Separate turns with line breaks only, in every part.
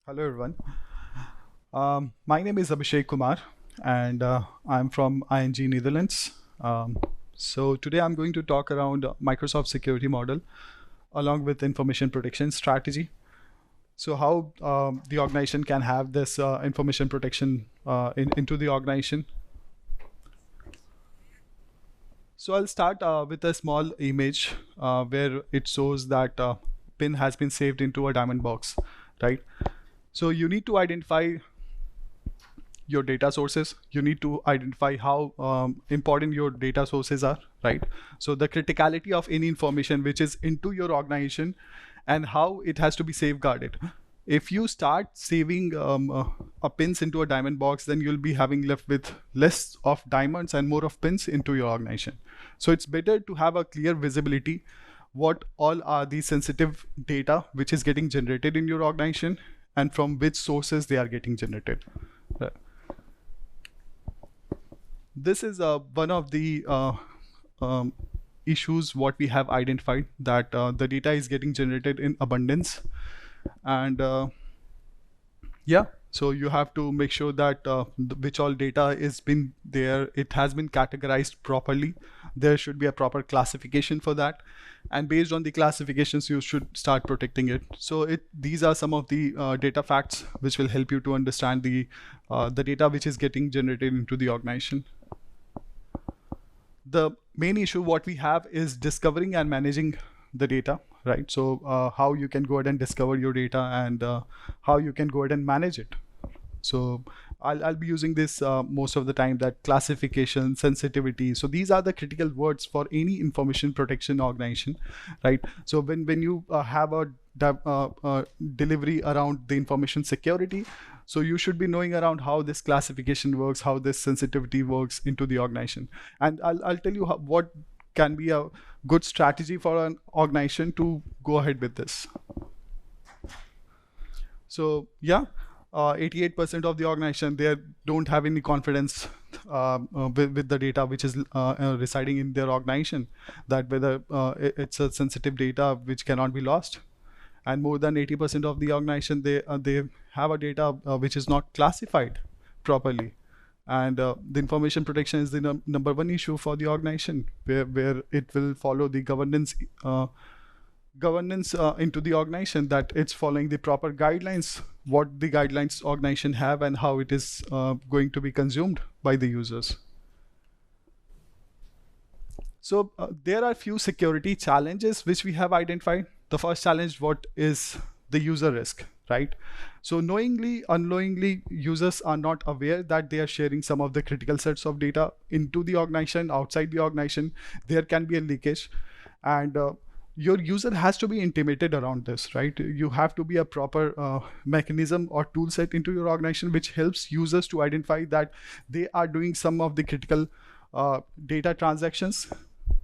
Hello everyone. My name is Abhishek Kumar and I'm from ING Netherlands. So today I'm going to talk around Microsoft security model along with information protection strategy. So how the organization can have this information protection into the organization. So I'll start with a small image where it shows that pin has been saved into a diamond box, right? So you need to identify your data sources. You need to identify how important your data sources are, right? So the criticality of any information which is into your organization and how it has to be safeguarded. If you start saving pins into a diamond box, then you'll be having left with less of diamonds and more of pins into your organization. So it's better to have a clear visibility what all are the sensitive data which is getting generated in your organization and from which sources they are getting generated. This is one of the issues what we have identified, that the data is getting generated in abundance. And yeah, so you have to make sure that which all data is been there, it has been categorized properly. There should be a proper classification for that, and based on the classifications you should start protecting it. So these are some of the data facts which will help you to understand the data which is getting generated into the organization. The main issue what we have is discovering and managing the data, right? So how you can go ahead and discover your data and how you can go ahead and manage it. So I'll be using this most of the time, that classification, sensitivity. So these are the critical words for any information protection organization, right? So when you have a delivery around the information security, so you should be knowing around how this classification works, how this sensitivity works into the organization. And I'll tell you what can be a good strategy for an organization to go ahead with this. So yeah, 88% of the organization, they don't have any confidence with the data which is residing in their organization, that whether it's a sensitive data which cannot be lost. And more than 80% of the organization, they have a data which is not classified properly. And the information protection is the number one issue for the organization, where it will follow the governance into the organization, that it's following the proper guidelines, what the guidelines organization have and how it is going to be consumed by the users. So there are few security challenges which we have identified. The first challenge, what is the user risk, right? So knowingly, unknowingly, users are not aware that they are sharing some of the critical sets of data into the organization, outside the organization. There can be a leakage, and your user has to be intimated around this, right? You have to be a proper mechanism or tool set into your organization which helps users to identify that they are doing some of the critical data transactions.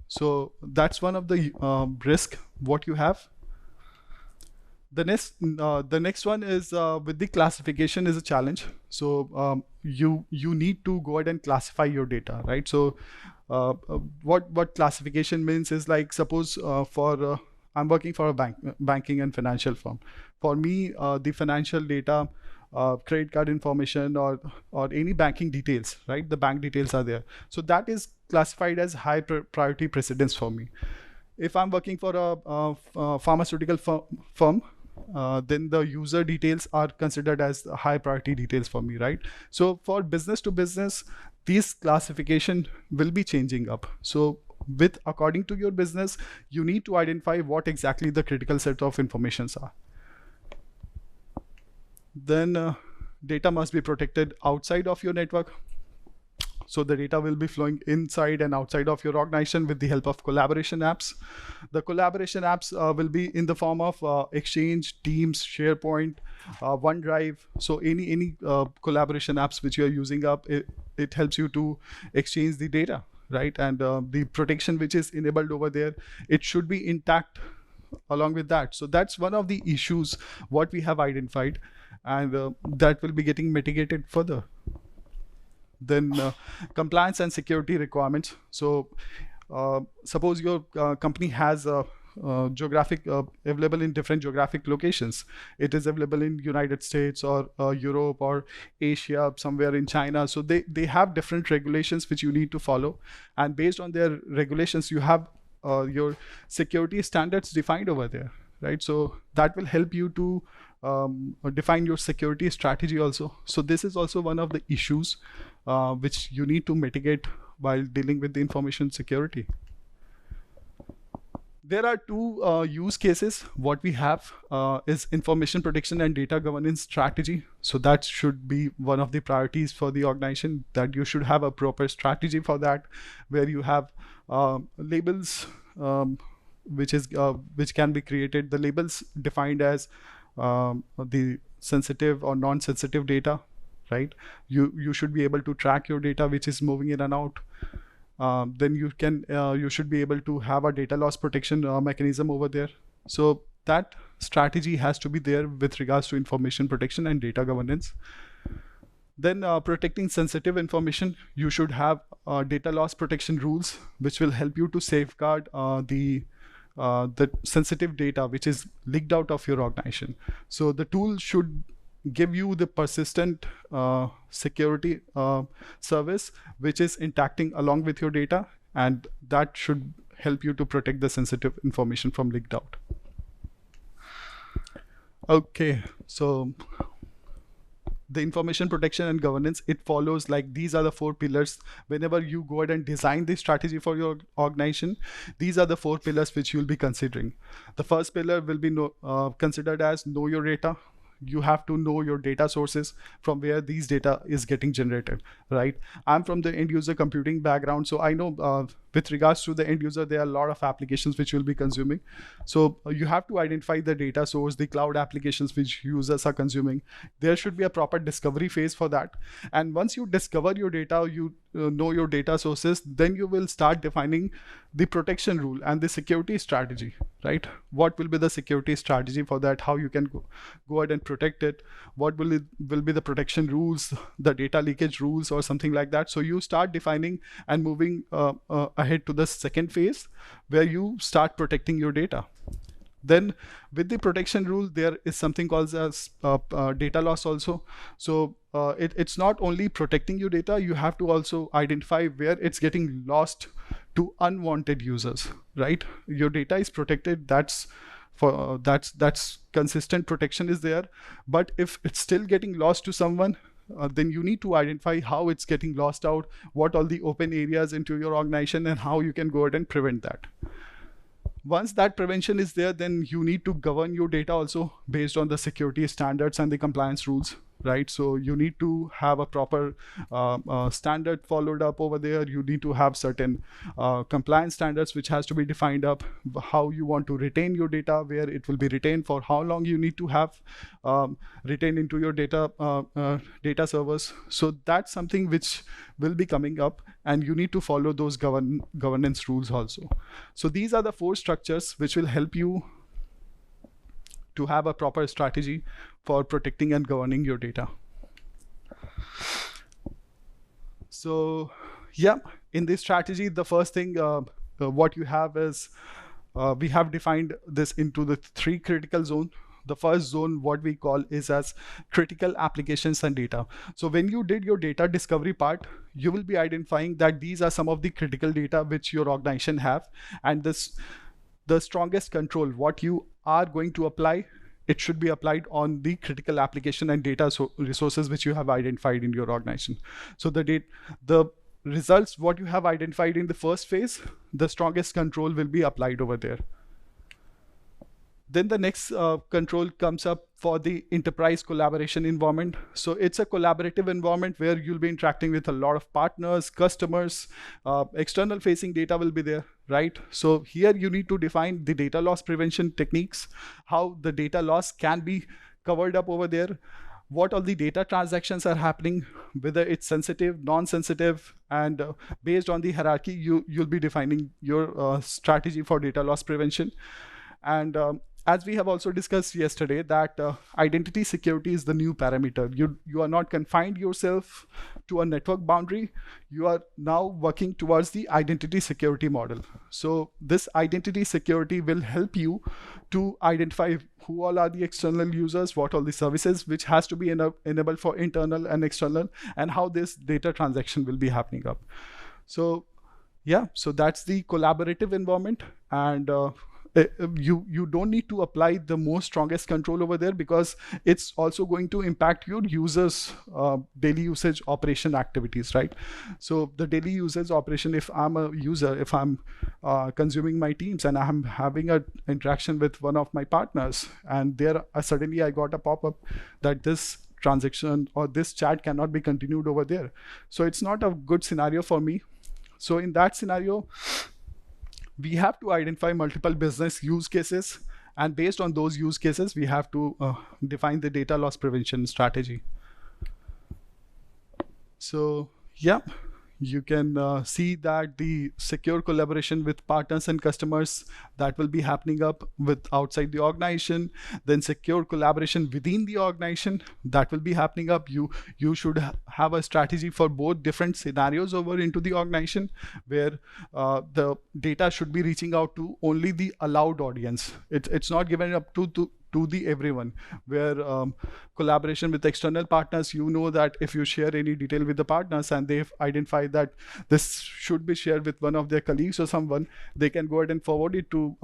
So that's one of the risk what you have. The next one is with the classification is a challenge. So you need to go ahead and classify your data, right? So what classification means is, like, suppose I'm working for a banking and financial firm. For me, the financial data, credit card information, or any banking details, right? The bank details are there. So that is classified as high priority precedence for me. If I'm working for a pharmaceutical firm, then the user details are considered as high priority details for me, right? So for business to business, these classification will be changing up. So according to your business, you need to identify what exactly the critical set of informations are. Then data must be protected outside of your network. So the data will be flowing inside and outside of your organization with the help of collaboration apps. The collaboration apps will be in the form of Exchange, Teams, SharePoint, OneDrive. So any collaboration apps which you are using up, it helps you to exchange the data, right? And the protection which is enabled over there, it should be intact along with that. So that's one of the issues what we have identified, and that will be getting mitigated further. Then compliance and security requirements. So suppose your company has geographic available in different geographic locations. It is available in United States or Europe or Asia, somewhere in China. So they have different regulations which you need to follow, and based on their regulations, you have your security standards defined over there, right? So that will help you to define your security strategy also. So this is also one of the issues which you need to mitigate while dealing with the information security. There are two use cases. What we have is information protection and data governance strategy. So that should be one of the priorities for the organization, that you should have a proper strategy for that, where you have labels which can be created. The labels defined as the sensitive or non-sensitive data, right? You should be able to track your data which is moving in and out. Then you should be able to have a data loss protection mechanism over there. So that strategy has to be there with regards to information protection and data governance. Then protecting sensitive information, you should have data loss protection rules which will help you to safeguard the sensitive data which is leaked out of your organization. So the tool should give you the persistent security service which is interacting along with your data, and that should help you to protect the sensitive information from leaked out. Okay, so the information protection and governance, it follows like these are the 4 pillars. Whenever you go ahead and design the strategy for your organization, these are the 4 pillars which you'll be considering. The first pillar will be considered as know your data. You have to know your data sources from where these data is getting generated, right? I'm from the end user computing background, so I know with regards to the end user, there are a lot of applications which will be consuming. So you have to identify the data source, the cloud applications which users are consuming. There should be a proper discovery phase for that. And once you discover your data, you know your data sources, then you will start defining the protection rule and the security strategy, right? What will be the security strategy for that? How you can go ahead and protect it? What will be the protection rules, the data leakage rules or something like that? So you start defining and moving ahead to the second phase where you start protecting your data. Then with the protection rule, there is something called as data loss also. So it's not only protecting your data, you have to also identify where it's getting lost to unwanted users, right? Your data is protected, that's consistent protection is there. But if it's still getting lost to someone, then you need to identify how it's getting lost out, what all the open areas into your organization, and how you can go ahead and prevent that. Once that prevention is there, then you need to govern your data also based on the security standards and the compliance rules, right? So you need to have a proper standard followed up over there. You need to have certain compliance standards which has to be defined up, how you want to retain your data, where it will be retained, for how long you need to have retained into your data data servers. So that's something which will be coming up, and you need to follow those governance rules also. So these are the 4 structures which will help you to have a proper strategy for protecting and governing your data. So yeah, in this strategy, the first thing what you have is we have defined this into the 3 critical zones. The first zone, what we call, is as critical applications and data. So when you did your data discovery part, you will be identifying that these are some of the critical data which your organization have, and the strongest control what you are going to apply, it should be applied on the critical application and data resources which you have identified in your organization. So the results what you have identified in the first phase, the strongest control will be applied over there. Then the next control comes up for the enterprise collaboration environment. So it's a collaborative environment where you'll be interacting with a lot of partners, customers, external facing data will be there, right? So here you need to define the data loss prevention techniques, how the data loss can be covered up over there, what all the data transactions are happening, whether it's sensitive, non-sensitive, and based on the hierarchy, you'll be defining your strategy for data loss prevention. And as we have also discussed yesterday, that identity security is the new parameter. You are not confined yourself to a network boundary. You are now working towards the identity security model. So this identity security will help you to identify who all are the external users, what all the services which has to be enabled for internal and external, and how this data transaction will be happening up. So yeah, so that's the collaborative environment. And you don't need to apply the most strongest control over there, because it's also going to impact your users daily usage operation activities, right? So the daily usage operation, if I'm a user, if I'm consuming my Teams and I'm having an interaction with one of my partners, and there suddenly I got a pop-up that this transaction or this chat cannot be continued over there, so it's not a good scenario for me. So in that scenario, we have to identify multiple business use cases, and based on those use cases, we have to define the data loss prevention strategy. So yeah, you can see that the secure collaboration with partners and customers, that will be happening up with outside the organization. Then secure collaboration within the organization, that will be happening up. You should have a strategy for both different scenarios over into the organization, where the data should be reaching out to only the allowed audience. It's not given up to the everyone, where collaboration with external partners, you know that if you share any detail with the partners and they've identified that this should be shared with one of their colleagues or someone, they can go ahead and forward it to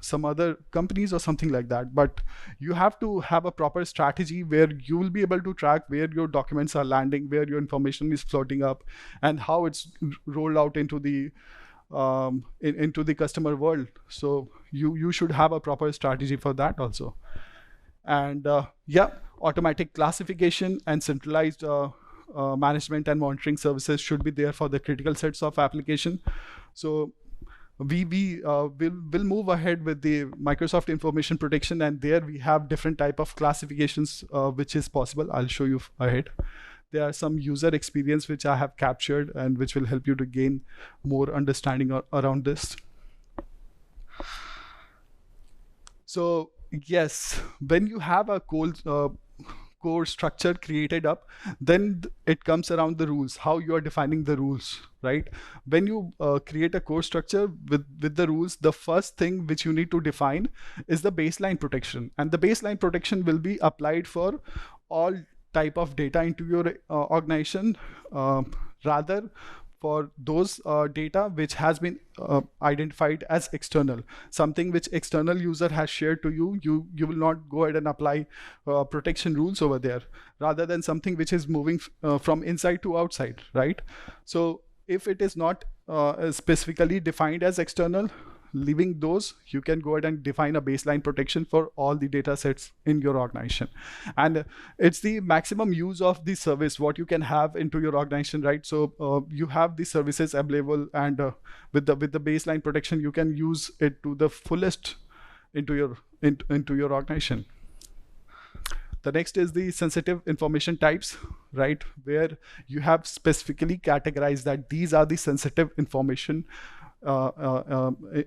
some other companies or something like that. But you have to have a proper strategy where you will be able to track where your documents are landing, where your information is floating up, and how it's rolled out into the into the customer world. So you should have a proper strategy for that also. And yeah, automatic classification and centralized management and monitoring services should be there for the critical sets of application. So we will move ahead with the Microsoft information protection, and there we have different type of classifications which is possible. I'll show you ahead. There are some user experience which I have captured and which will help you to gain more understanding around this. So yes, when you have a core structure created up, then it comes around the rules, how you are defining the rules, right? When you create a core structure with the rules, the first thing which you need to define is the baseline protection. And the baseline protection will be applied for all type of data into your organization, rather for those data which has been identified as external, something which external user has shared to you. You will not go ahead and apply protection rules over there, rather than something which is moving from inside to outside, right? So if it is not specifically defined as external, leaving those, you can go ahead and define a baseline protection for all the data sets in your organization. And it's the maximum use of the service what you can have into your organization, right? So you have the services available, and with the baseline protection, you can use it to the fullest into your organization. The next is the sensitive information types, right? Where you have specifically categorized that these are the sensitive information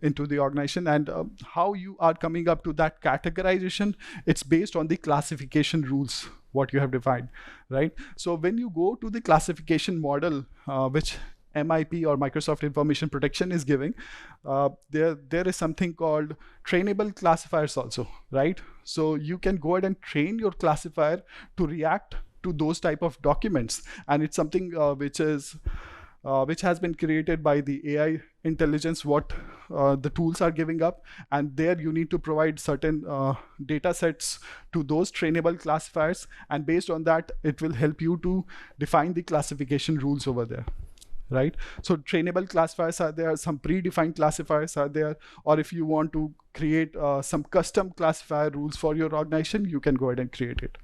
into the organization. And how you are coming up to that categorization, it's based on the classification rules what you have defined, right? So when you go to the classification model, which MIP or Microsoft Information Protection is giving, there is something called trainable classifiers also, right? So you can go ahead and train your classifier to react to those type of documents, and it's something which has been created by the AI intelligence, what the tools are giving up. And there you need to provide certain data sets to those trainable classifiers, and based on that, it will help you to define the classification rules over there, right? So trainable classifiers are there, some predefined classifiers are there, or if you want to create some custom classifier rules for your organization, you can go ahead and create it.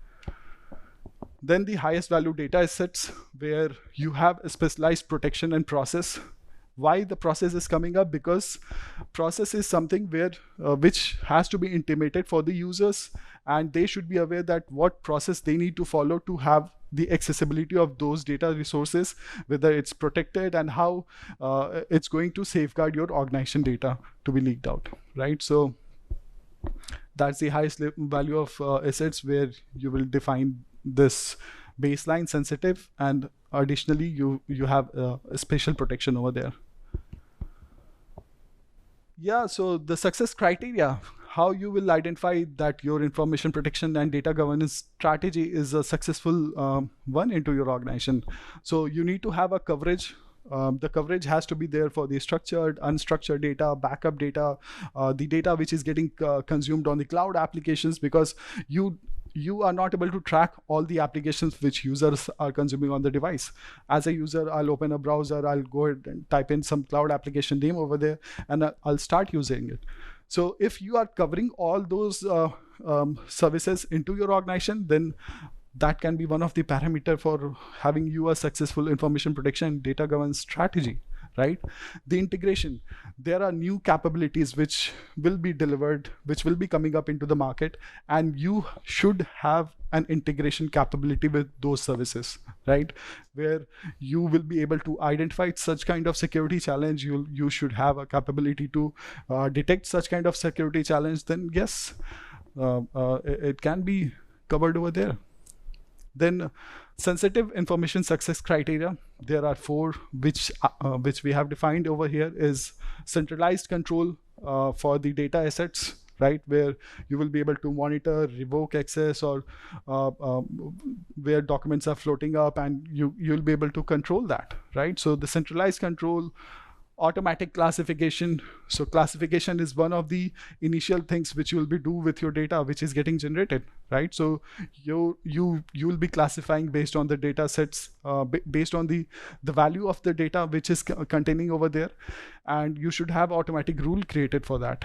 Then the highest value data assets, where you have a specialized protection and process. Why the process is coming up? Because process is something where which has to be intimated for the users, and they should be aware that what process they need to follow to have the accessibility of those data resources, whether it's protected, and how it's going to safeguard your organization data to be leaked out, right? So That's the highest value of assets, where you will define this baseline sensitive, and additionally you have a special protection over there. Yeah, so the success criteria, how you will identify that your information protection and data governance strategy is a successful one into your organization. So you need to have a coverage. The coverage has to be there for the structured, unstructured data, backup data, the data which is getting consumed on the cloud applications, because you are not able to track all the applications which users are consuming on the device. As a user, I'll open a browser, I'll go ahead and type in some cloud application name over there, and I'll start using it. So if you are covering all those services into your organization, then that can be one of the parameter for having you a successful information protection and data governance strategy, right? The integration, there are new capabilities which will be delivered, which will be coming up into the market, and you should have an integration capability with those services, right? Where you will be able to identify such kind of security challenge. You should have a capability to detect such kind of security challenge. Then yes, it can be covered over there. Then sensitive information success criteria, there are 4 which we have defined over here. Is centralized control for the data assets, right? Where you will be able to monitor, revoke access, or where documents are floating up, and you'll be able to control that, right? So the centralized control. Automatic classification, so classification is one of the initial things which you will be do with your data which is getting generated, right? So you will be classifying based on the data sets, based on the value of the data which is containing over there, and you should have automatic rule created for that.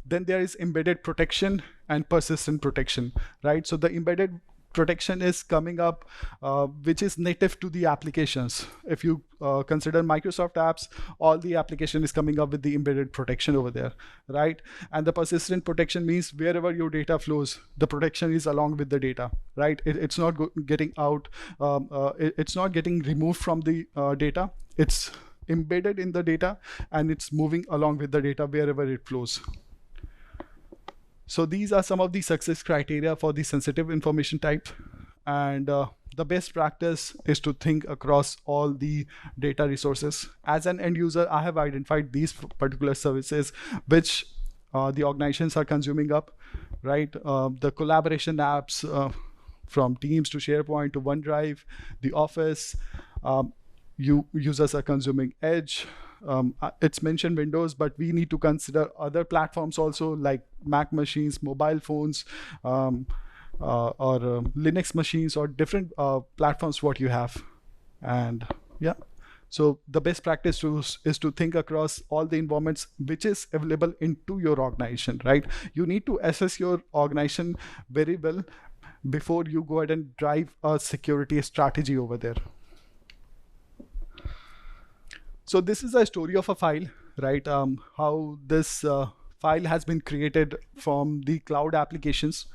Then there is embedded protection and persistent protection, right? So the embedded protection is coming up, which is native to the applications. If you consider Microsoft apps, all the application is coming up with the embedded protection over there, right? And the persistent protection means wherever your data flows, the protection is along with the data, right? It's not getting out, it's not getting removed from the data. It's embedded in the data, and it's moving along with the data wherever it flows. So these are some of the success criteria for the sensitive information type. And the best practice is to think across all the data resources. As an end user, I have identified these particular services which the organizations are consuming up, right? The collaboration apps, from Teams to SharePoint to OneDrive, the Office, users are consuming Edge. It's mentioned Windows, but we need to consider other platforms also, like Mac machines, mobile phones, or Linux machines, or different platforms what you have. And yeah, so the best practice is to think across all the environments which is available into your organization, right? You need to assess your organization very well before you go ahead and drive a security strategy over there. So this is a story of a file, right? How this file has been created from the cloud applications,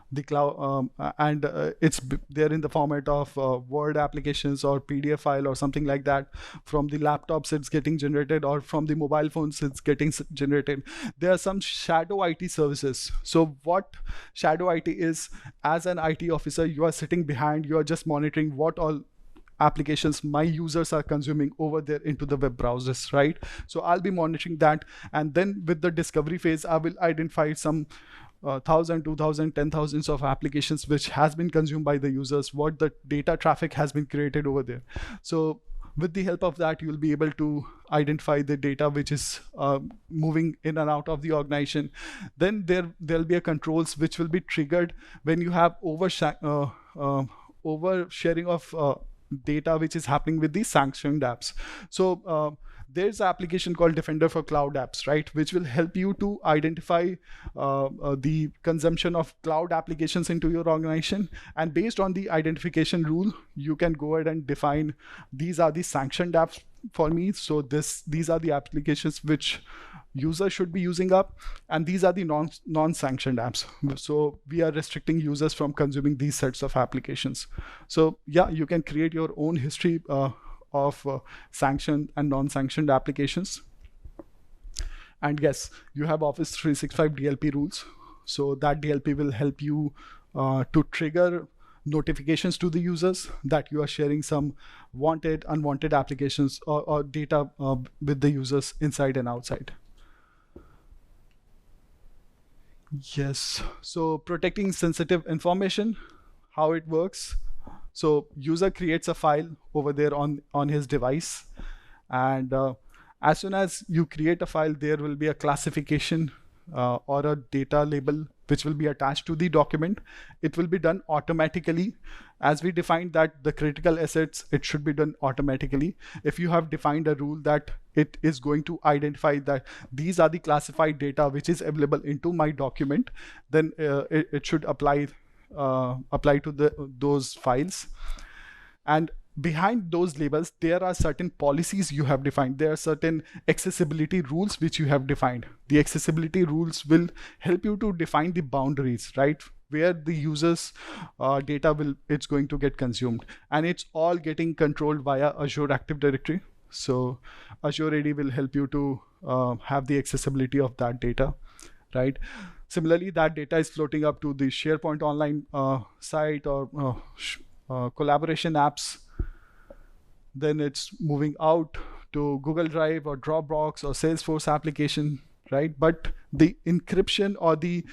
the cloud, and it's there in the format of Word applications or PDF file or something like that. From the laptops it's getting generated, or from the mobile phones it's getting generated. There are some shadow IT services. So what shadow IT is, as an IT officer, you are sitting behind, you are just monitoring what all applications my users are consuming over there into the web browsers, right? So I'll be monitoring that, and then with the discovery phase, I will identify some 1,000, 2,000, 10,000s of applications which has been consumed by the users, what the data traffic has been created over there. So with the help of that, you'll be able to identify the data which is moving in and out of the organization. Then there'll be a controls which will be triggered when you have oversharing of data which is happening with these sanctioned apps. So there's an application called Defender for Cloud Apps, right, which will help you to identify the consumption of cloud applications into your organization. And based on the identification rule, you can go ahead and define these are the sanctioned apps for me. So these are the applications which users should be using up, and these are the non-sanctioned apps. So we are restricting users from consuming these sets of applications. So yeah, you can create your own history of sanctioned and non-sanctioned applications. And yes, you have Office 365 DLP rules. So that DLP will help you to trigger notifications to the users that you are sharing some wanted, unwanted applications or data with the users inside and outside. Yes, so protecting sensitive information, how it works. So user creates a file over there on his device, and as soon as you create a file, there will be a classification or a data label which will be attached to the document. It will be done automatically. As we defined that the critical assets, it should be done automatically. If you have defined a rule that it is going to identify that these are the classified data which is available into my document, then it should apply to those files. And behind those labels, there are certain policies you have defined. There are certain accessibility rules which you have defined. The accessibility rules will help you to define the boundaries, right? Where the users data it's going to get consumed. And it's all getting controlled via Azure Active Directory. So Azure AD will help you to have the accessibility of that data, right? Similarly, that data is floating up to the SharePoint online site or collaboration apps. Then it's moving out to Google Drive or Dropbox or Salesforce application, right? But the encryption or the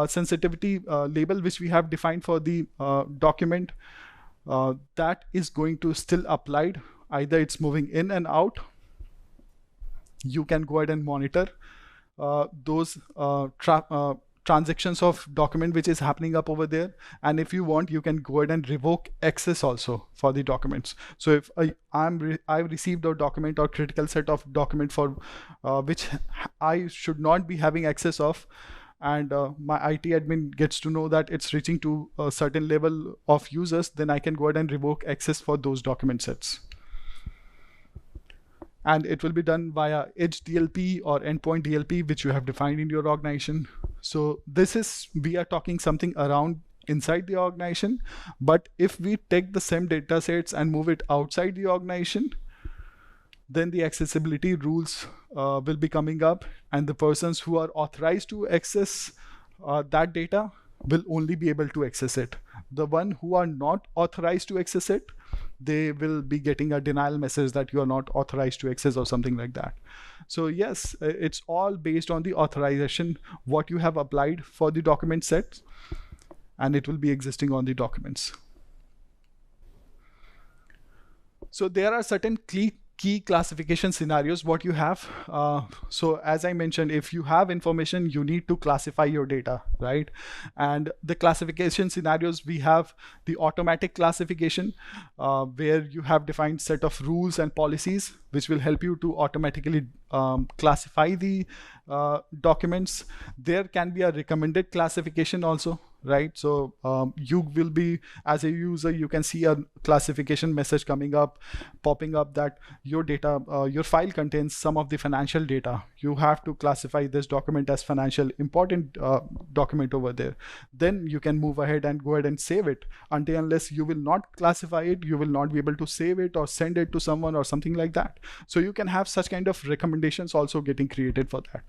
sensitivity label which we have defined for the document, that is going to still applied. Either it's moving in and out. You can go ahead and monitor those transactions of document which is happening up over there. And if you want, you can go ahead and revoke access also for the documents. So if I've received a document or critical set of document for which I should not be having access of, and my IT admin gets to know that it's reaching to a certain level of users, then I can go ahead and revoke access for those document sets. And it will be done via Edge DLP or Endpoint DLP, which you have defined in your organization. So this is, we are talking something around inside the organization. But if we take the same data sets and move it outside the organization, then the accessibility rules will be coming up, and the persons who are authorized to access that data will only be able to access it. The one who are not authorized to access it, they will be getting a denial message that you are not authorized to access or something like that. So yes, it's all based on the authorization, what you have applied for the document set, and it will be existing on the documents. So there are certain key classification scenarios what you have. So as I mentioned, if you have information, you need to classify your data, right? And the classification scenarios, we have the automatic classification where you have defined set of rules and policies which will help you to automatically classify the documents. There can be a recommended classification also, right? So you will be, as a user, you can see a classification message coming up, popping up that your data, your file contains some of the financial data. You have to classify this document as financial important document over there. Then you can move ahead and go ahead and save it. Until unless you will not classify it, you will not be able to save it or send it to someone or something like that. So you can have such kind of recommendations also getting created for that.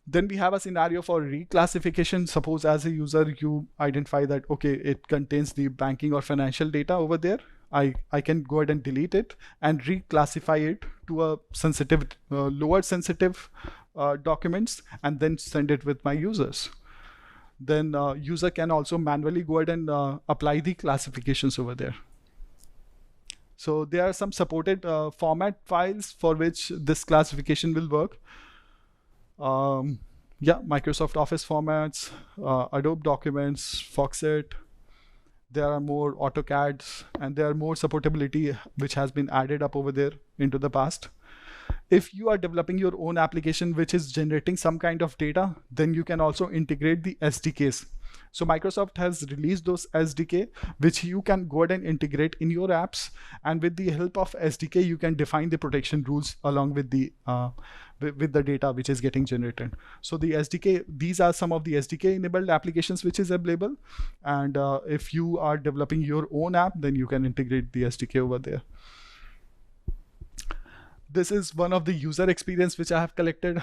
Then we have a scenario for reclassification. Suppose as a user, you identify that, okay, it contains the banking or financial data over there. I can go ahead and delete it and reclassify it to a sensitive, lower sensitive documents, and then send it with my users. Then user can also manually go ahead and apply the classifications over there. So there are some supported format files for which this classification will work. Yeah, Microsoft Office formats, Adobe Documents, Foxit. There are more AutoCADs, and there are more supportability which has been added up over there into the past. If you are developing your own application which is generating some kind of data, then you can also integrate the SDKs. So Microsoft has released those SDK which you can go ahead and integrate in your apps, and with the help of SDK you can define the protection rules along with the data which is getting generated. So the SDK, these are some of the SDK enabled applications which is available, and if you are developing your own app, then you can integrate the SDK over there. this is one of the user experience which I have collected.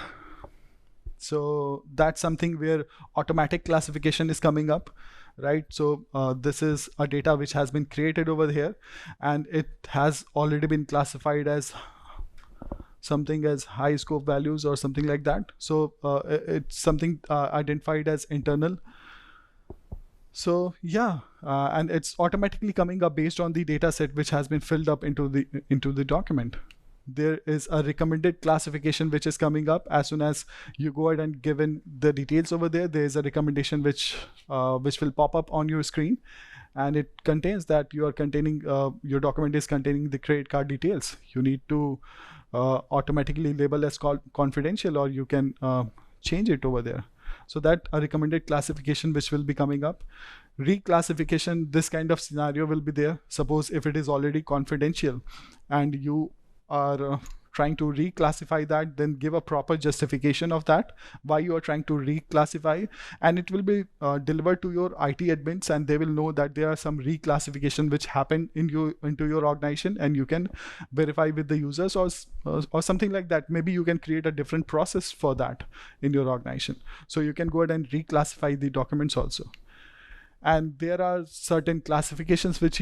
So that's something where automatic classification is coming up, right? So this is a data which has been created over here, and it has already been classified as something as high scope values or something like that. So it's something identified as internal. So yeah, and it's automatically coming up based on the data set which has been filled up into the document. There is a recommended classification which is coming up as soon as you go ahead and give in the details over there. There is a recommendation which will pop up on your screen, and it contains that you are containing your document is containing the credit card details. You need to automatically label as confidential, or you can change it over there. So that a recommended classification which will be coming up. Reclassification, this kind of scenario will be there. Suppose if it is already confidential and you are trying to reclassify that, then give a proper justification of that, why you are trying to reclassify, and it will be delivered to your IT admins, and they will know that there are some reclassification which happened into your organization, and you can verify with the users or something like that. Maybe you can create a different process for that in your organization. So you can go ahead and reclassify the documents also. And there are certain classifications which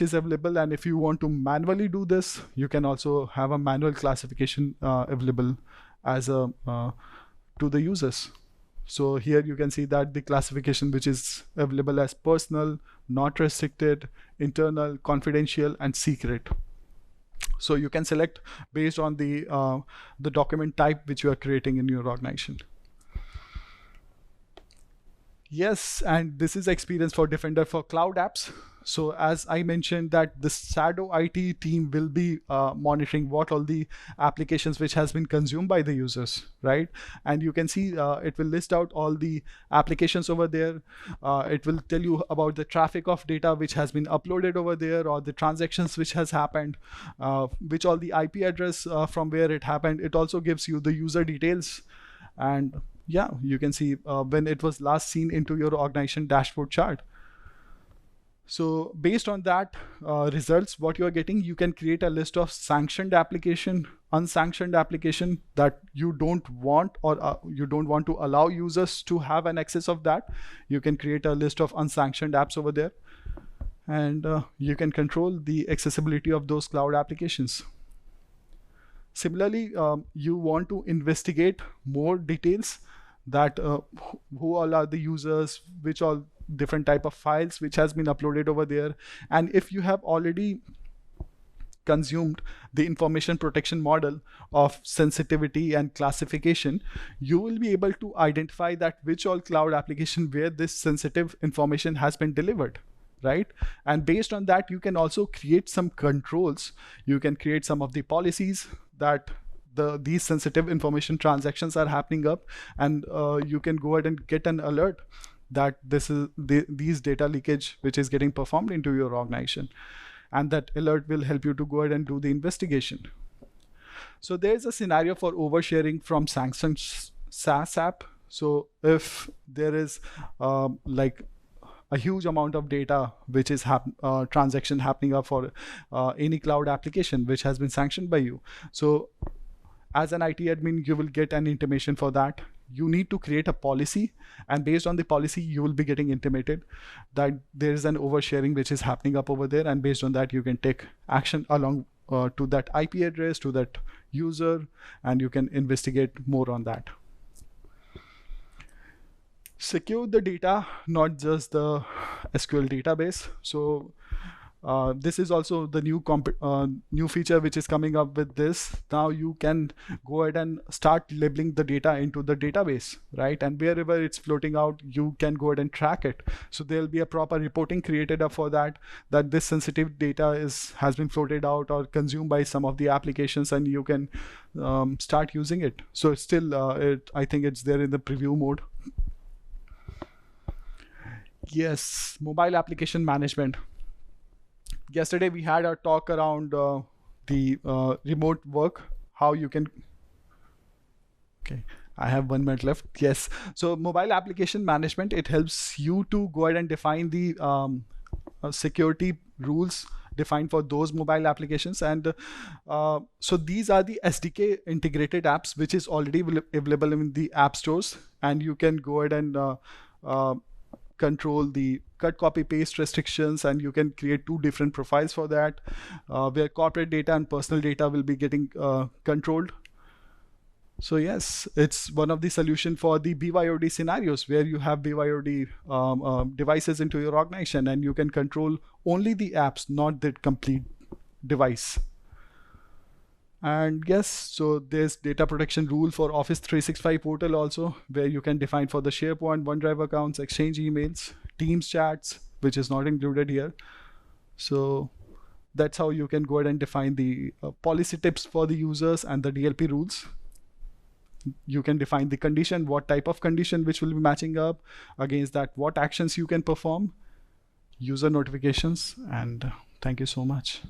is available, and if you want to manually do this, you can also have a manual classification available as a to the users. So here you can see that the classification which is available as personal, not restricted, internal, confidential, and secret. So you can select based on the document type which you are creating in your organization. Yes, and this is experience for Defender for cloud apps. So as I mentioned that the shadow IT team will be monitoring what all the applications which has been consumed by the users, right? And you can see it will list out all the applications over there. It will tell you about the traffic of data which has been uploaded over there, or the transactions which has happened, which all the IP address from where it happened. It also gives you the user details, and yeah, you can see when it was last seen into your organization dashboard chart. So based on that results, what you are getting, you can create a list of sanctioned application, unsanctioned application that you don't want, or you don't want to allow users to have an access of that. You can create a list of unsanctioned apps over there, and you can control the accessibility of those cloud applications. Similarly, you want to investigate more details, that who all are the users, which all different type of files which has been uploaded over there. And if you have already consumed the information protection model of sensitivity and classification, you will be able to identify that which all cloud application where this sensitive information has been delivered, right? And based on that, you can also create some controls. You can create some of the policies that these sensitive information transactions are happening up, and you can go ahead and get an alert that this is these data leakage which is getting performed into your organization, and that alert will help you to go ahead and do the investigation. So there's a scenario for oversharing from sanctioned SaaS app. So if there is like a huge amount of data which is transaction happening up for any cloud application which has been sanctioned by you, so as an IT admin, you will get an intimation for that. You need to create a policy, and based on the policy, you will be getting intimated that there is an oversharing which is happening up over there, and based on that, you can take action along to that IP address, to that user, and you can investigate more on that. Secure the data, not just the SQL database. So this is also the new feature which is coming up with this. Now you can go ahead and start labeling the data into the database, right? And wherever it's floating out, you can go ahead and track it. So there'll be a proper reporting created up for that this sensitive data has been floated out or consumed by some of the applications, and you can start using it. So it's still, I think it's there in the preview mode. Yes, mobile application management. Yesterday we had a talk around the remote work, how you can. Okay, I have 1 minute left. Yes, so mobile application management, it helps you to go ahead and define the security rules defined for those mobile applications. And so these are the SDK integrated apps, which is already available in the app stores. And you can go ahead and control the cut, copy, paste restrictions, and you can create 2 different profiles for that, where corporate data and personal data will be getting controlled. So yes, it's one of the solution for the BYOD scenarios where you have BYOD devices into your organization, and you can control only the apps, not the complete device. And yes, so there's data protection rule for Office 365 portal also, where you can define for the SharePoint, OneDrive accounts, Exchange emails, Teams chats, which is not included here. So that's how you can go ahead and define the policy tips for the users and the DLP rules. You can define the condition, what type of condition which will be matching up against that, what actions you can perform, user notifications, and thank you so much.